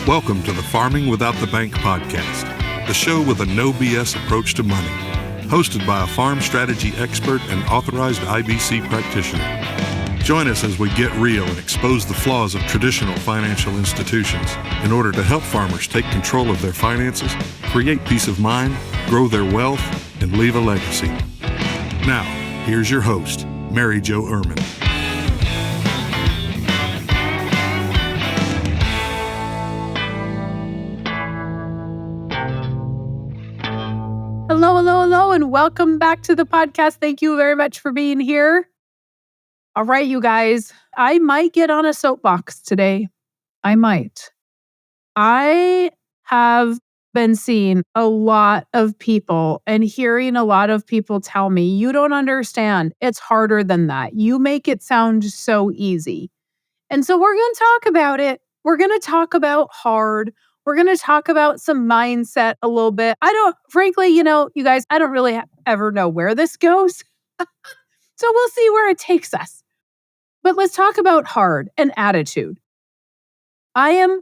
Welcome to the Farming Without the Bank podcast, the show with a no BS approach to money, hosted by a farm strategy expert and authorized IBC practitioner. Join us as we get real and expose the flaws of traditional financial institutions in order to help farmers take control of their finances, create peace of mind, grow their wealth, and leave a legacy. Now, here's your host, Mary Jo Ehrman. Hello, and welcome back to the podcast. Thank you very much for being here. All right, you guys, I might get on a soapbox today. I might. I have been seeing a lot of people and hearing a lot of people tell me, you don't understand. It's harder than that. You make it sound so easy. And so we're going to talk about it. We're going to talk about hard. We're going to talk about some mindset a little bit. Frankly, you guys, I don't really ever know where this goes. So we'll see where it takes us. But let's talk about hard and attitude. I am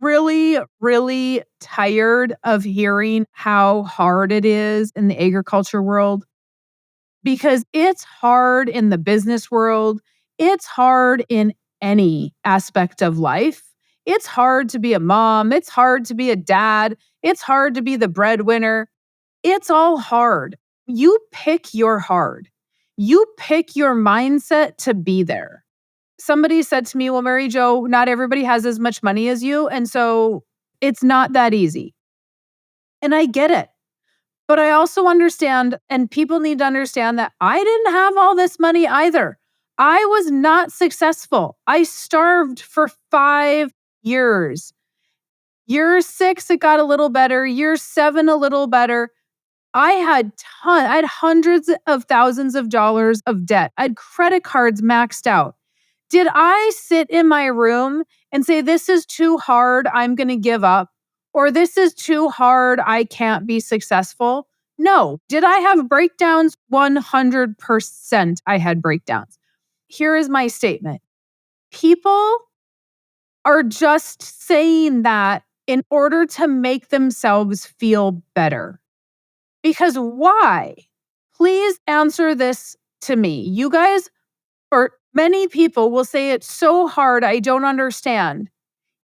really, really tired of hearing how hard it is in the agriculture world, because it's hard in the business world. It's hard in any aspect of life. It's hard to be a mom. It's hard to be a dad. It's hard to be the breadwinner. It's all hard. You pick your hard. You pick your mindset to be there. Somebody said to me, well, Mary Jo, not everybody has as much money as you, and so it's not that easy. And I get it. But I also understand, and people need to understand, that I didn't have all this money either. I was not successful. I starved for 5 years. Year 6, it got a little better. Year 7, a little better. I had hundreds of thousands of dollars of debt. I had credit cards maxed out. Did I sit in my room and say, this is too hard, I'm going to give up? Or this is too hard, I can't be successful? No. Did I have breakdowns? 100% I had breakdowns. Here is my statement. People are just saying that in order to make themselves feel better. Because why? Please answer this to me. You guys, or many people will say it's so hard, I don't understand.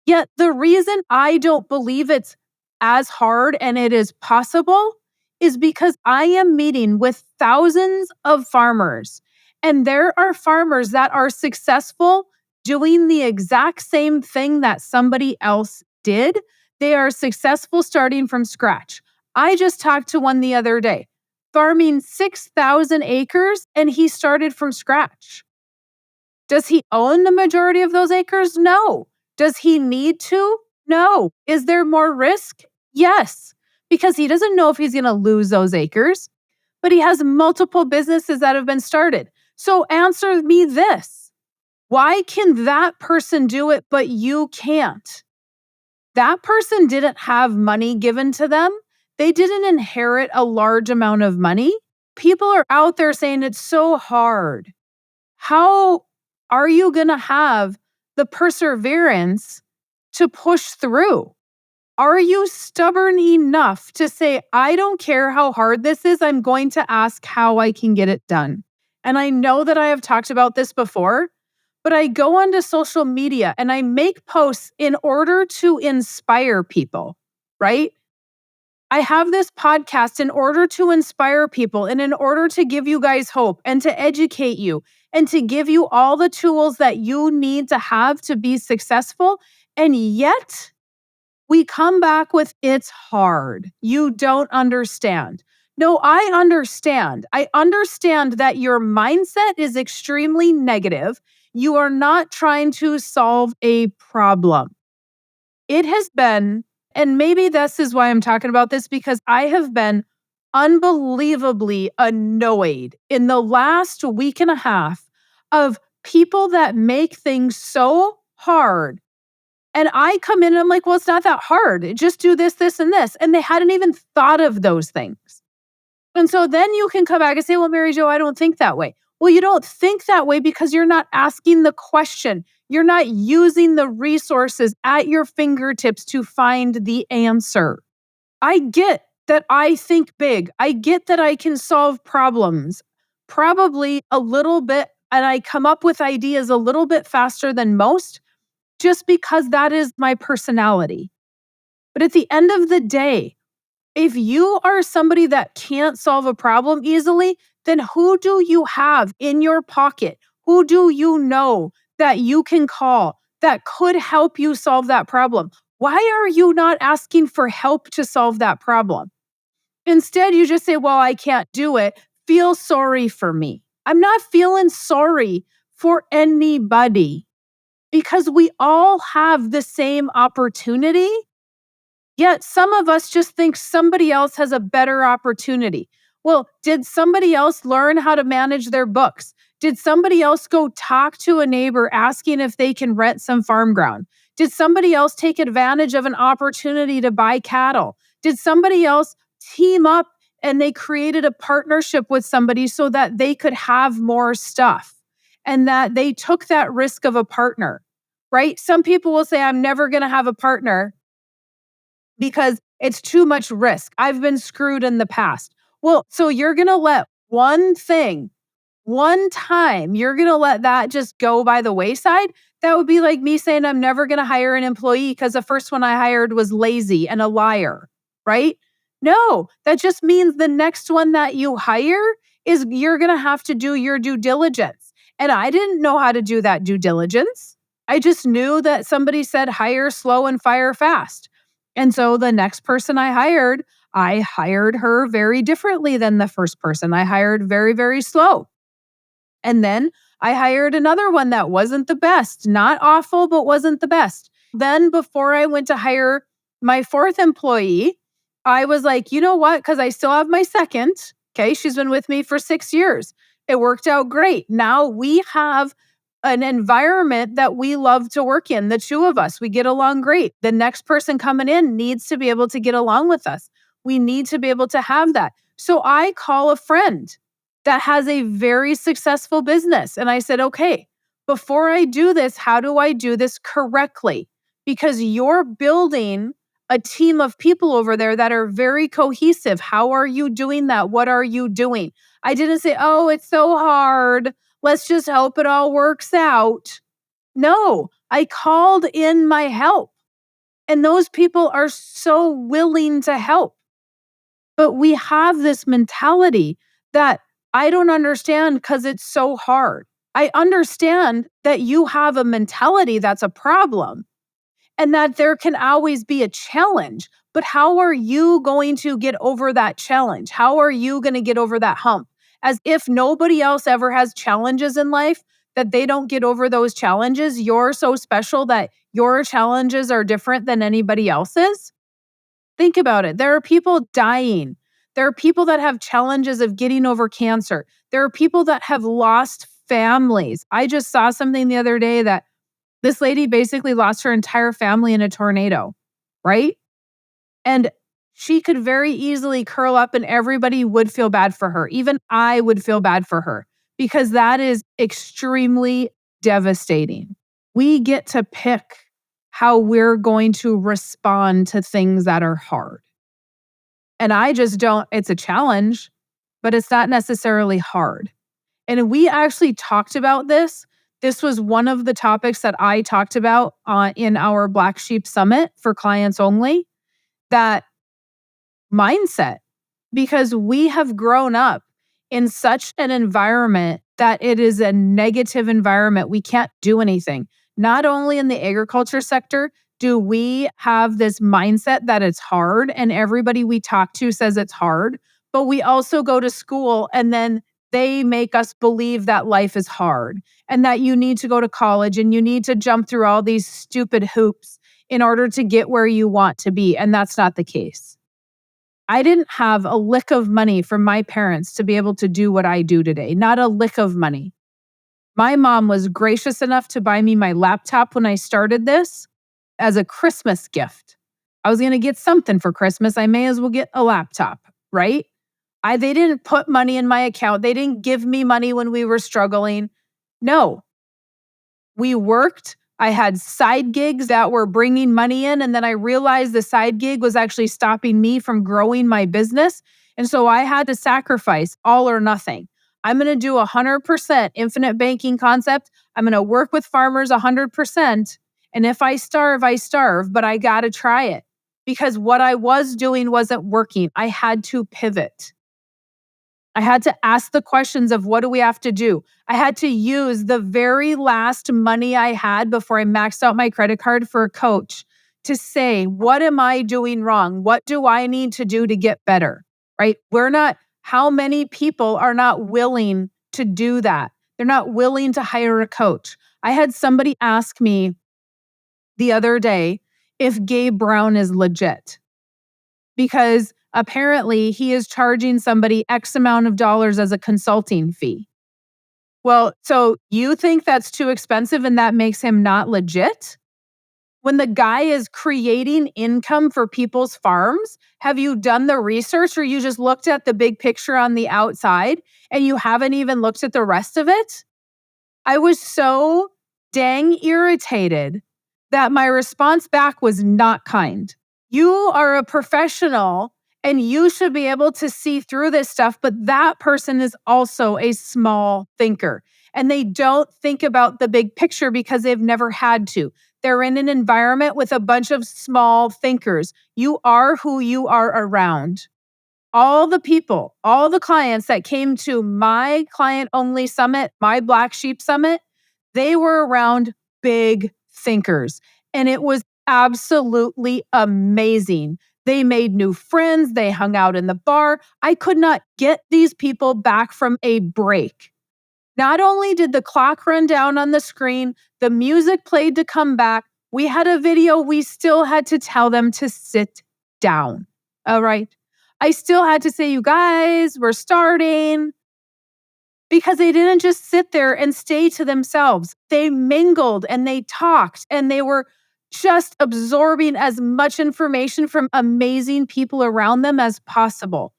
Yet the reason I don't believe it's as hard and it is possible is because I am meeting with thousands of farmers. And there are farmers that are successful doing the exact same thing that somebody else did. They are successful starting from scratch. I just talked to one the other day, farming 6,000 acres, and he started from scratch. Does he own the majority of those acres? No. Does he need to? No. Is there more risk? Yes, because he doesn't know if he's going to lose those acres, but he has multiple businesses that have been started. So answer me this. Why can that person do it, but you can't? That person didn't have money given to them. They didn't inherit a large amount of money. People are out there saying it's so hard. How are you going to have the perseverance to push through? Are you stubborn enough to say, I don't care how hard this is, I'm going to ask how I can get it done? And I know that I have talked about this before, but I go onto social media and I make posts in order to inspire people, right? I have this podcast in order to inspire people and in order to give you guys hope and to educate you and to give you all the tools that you need to have to be successful. And yet we come back with, it's hard. You don't understand. No, I understand. I understand that your mindset is extremely negative. You are not trying to solve a problem. It has been, and maybe this is why I'm talking about this, because I have been unbelievably annoyed in the last week and a half of people that make things so hard. And I come in and I'm like, well, it's not that hard. Just do this, this, and this. And they hadn't even thought of those things. And so then you can come back and say, well, Mary Jo, I don't think that way. Well, you don't think that way because you're not asking the question. You're not using the resources at your fingertips to find the answer. I get that I think big. I get that I can solve problems, probably a little bit, and I come up with ideas a little bit faster than most just because that is my personality. But at the end of the day, if you are somebody that can't solve a problem easily, then who do you have in your pocket? Who do you know that you can call that could help you solve that problem? Why are you not asking for help to solve that problem? Instead, you just say, well, I can't do it. Feel sorry for me. I'm not feeling sorry for anybody because we all have the same opportunity. Yet some of us just think somebody else has a better opportunity. Well, did somebody else learn how to manage their books? Did somebody else go talk to a neighbor asking if they can rent some farm ground? Did somebody else take advantage of an opportunity to buy cattle? Did somebody else team up and they created a partnership with somebody so that they could have more stuff and that they took that risk of a partner, right? Some people will say, I'm never going to have a partner because it's too much risk. I've been screwed in the past. Well, so you're going to let one thing, one time, you're going to let that just go by the wayside? That would be like me saying I'm never going to hire an employee because the first one I hired was lazy and a liar, right? No, that just means the next one that you hire is you're going to have to do your due diligence. And I didn't know how to do that due diligence. I just knew that somebody said hire slow and fire fast. And so the next person I hired her very differently than the first person. I hired very, very slow. And then I hired another one that wasn't the best, not awful, but wasn't the best. Then before I went to hire my fourth employee, I was like, you know what? Because I still have my second. Okay. She's been with me for 6 years. It worked out great. Now we have an environment that we love to work in. The two of us, we get along great. The next person coming in needs to be able to get along with us. We need to be able to have that. So I call a friend that has a very successful business. And I said, okay, before I do this, how do I do this correctly? Because you're building a team of people over there that are very cohesive. How are you doing that? What are you doing? I didn't say, oh, it's so hard. Let's just hope it all works out. No, I called in my help. And those people are so willing to help. But we have this mentality that I don't understand because it's so hard. I understand that you have a mentality that's a problem and that there can always be a challenge. But how are you going to get over that challenge? How are you going to get over that hump? As if nobody else ever has challenges in life, that they don't get over those challenges. You're so special that your challenges are different than anybody else's. Think about it. There are people dying. There are people that have challenges of getting over cancer. There are people that have lost families. I just saw something the other day that this lady basically lost her entire family in a tornado, right? And she could very easily curl up and everybody would feel bad for her. Even I would feel bad for her because that is extremely devastating. We get to pick how we're going to respond to things that are hard. And I just don't, it's a challenge, but it's not necessarily hard. And we actually talked about this. This was one of the topics that I talked about in our Black Sheep Summit for clients only, that mindset, because we have grown up in such an environment that it is a negative environment. We can't do anything. Not only in the agriculture sector do we have this mindset that it's hard and everybody we talk to says it's hard, but we also go to school and then they make us believe that life is hard and that you need to go to college and you need to jump through all these stupid hoops in order to get where you want to be. And that's not the case. I didn't have a lick of money from my parents to be able to do what I do today. Not a lick of money. My mom was gracious enough to buy me my laptop when I started this as a Christmas gift. I was going to get something for Christmas. I may as well get a laptop, right? They didn't put money in my account. They didn't give me money when we were struggling. No. We worked. I had side gigs that were bringing money in. And then I realized the side gig was actually stopping me from growing my business. And so I had to sacrifice all or nothing. I'm going to do 100% infinite banking concept. I'm going to work with farmers 100%. And if I starve, I starve, but I got to try it because what I was doing wasn't working. I had to pivot. I had to ask the questions of what do we have to do? I had to use the very last money I had before I maxed out my credit card for a coach to say, what am I doing wrong? What do I need to do to get better? Right? How many people are not willing to do that? They're not willing to hire a coach. I had somebody ask me the other day if Gabe Brown is legit because apparently he is charging somebody X amount of dollars as a consulting fee. Well, so you think that's too expensive and that makes him not legit? When the guy is creating income for people's farms, have you done the research or you just looked at the big picture on the outside and you haven't even looked at the rest of it? I was so dang irritated that my response back was not kind. You are a professional and you should be able to see through this stuff, but that person is also a small thinker and they don't think about the big picture because they've never had to. They're in an environment with a bunch of small thinkers. You are who you are around. All the people, all the clients that came to my client-only summit, my Black Sheep Summit, they were around big thinkers. And it was absolutely amazing. They made new friends. They hung out in the bar. I could not get these people back from a break. Not only did the clock run down on the screen, the music played to come back. We had a video. We still had to tell them to sit down. All right. I still had to say, you guys, we're starting. Because they didn't just sit there and stay to themselves. They mingled and they talked and they were just absorbing as much information from amazing people around them as possible.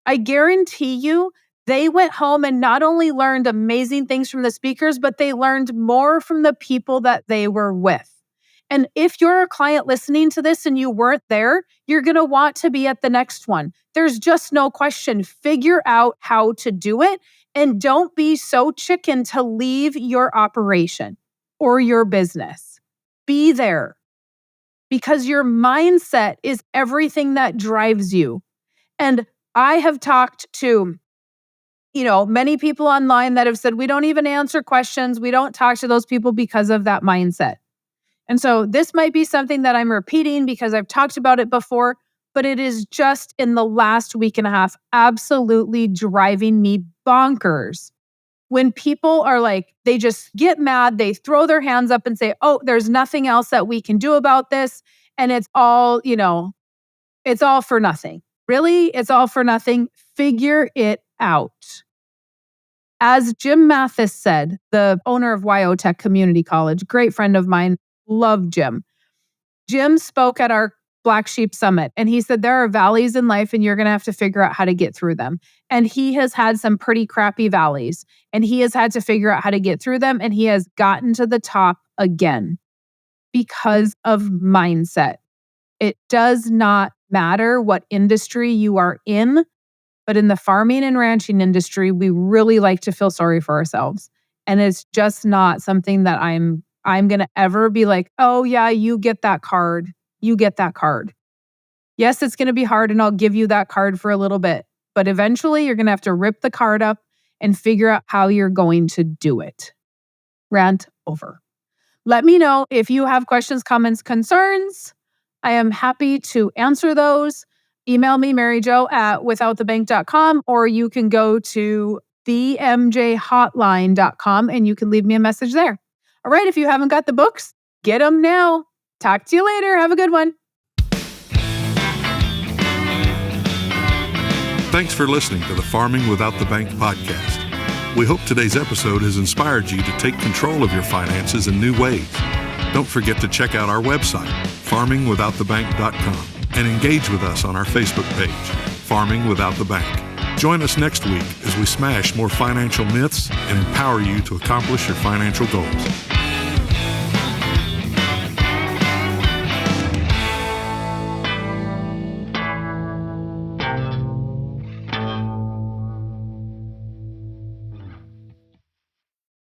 I guarantee you, they went home and not only learned amazing things from the speakers, but they learned more from the people that they were with. And if you're a client listening to this and you weren't there, you're going to want to be at the next one. There's just no question. Figure out how to do it and don't be so chicken to leave your operation or your business. Be there because your mindset is everything that drives you. And I have talked to many people online that have said, we don't even answer questions. We don't talk to those people because of that mindset. And so this might be something that I'm repeating because I've talked about it before, but it is just in the last week and a half, absolutely driving me bonkers. When people are like, they just get mad, they throw their hands up and say, oh, there's nothing else that we can do about this. And it's all, it's all for nothing. Really? It's all for nothing. Figure it out. As Jim Mathis said, the owner of Wyotech Community College, great friend of mine, love Jim. Jim spoke at our Black Sheep Summit and he said there are valleys in life and you're going to have to figure out how to get through them. And he has had some pretty crappy valleys and he has had to figure out how to get through them and he has gotten to the top again because of mindset. It does not matter what industry you are in, but in the farming and ranching industry, we really like to feel sorry for ourselves. And it's just not something that I'm going to ever be like, oh yeah, you get that card. You get that card. Yes, it's going to be hard and I'll give you that card for a little bit, but eventually you're going to have to rip the card up and figure out how you're going to do it. Rant over. Let me know if you have questions, comments, concerns. I am happy to answer those. Email me, maryjo@withoutthebank.com, or you can go to themjhotline.com and you can leave me a message there. All right, if you haven't got the books, get them now. Talk to you later. Have a good one. Thanks for listening to the Farming Without the Bank podcast. We hope today's episode has inspired you to take control of your finances in new ways. Don't forget to check out our website, farmingwithoutthebank.com, and engage with us on our Facebook page, Farming Without the Bank. Join us next week as we smash more financial myths and empower you to accomplish your financial goals.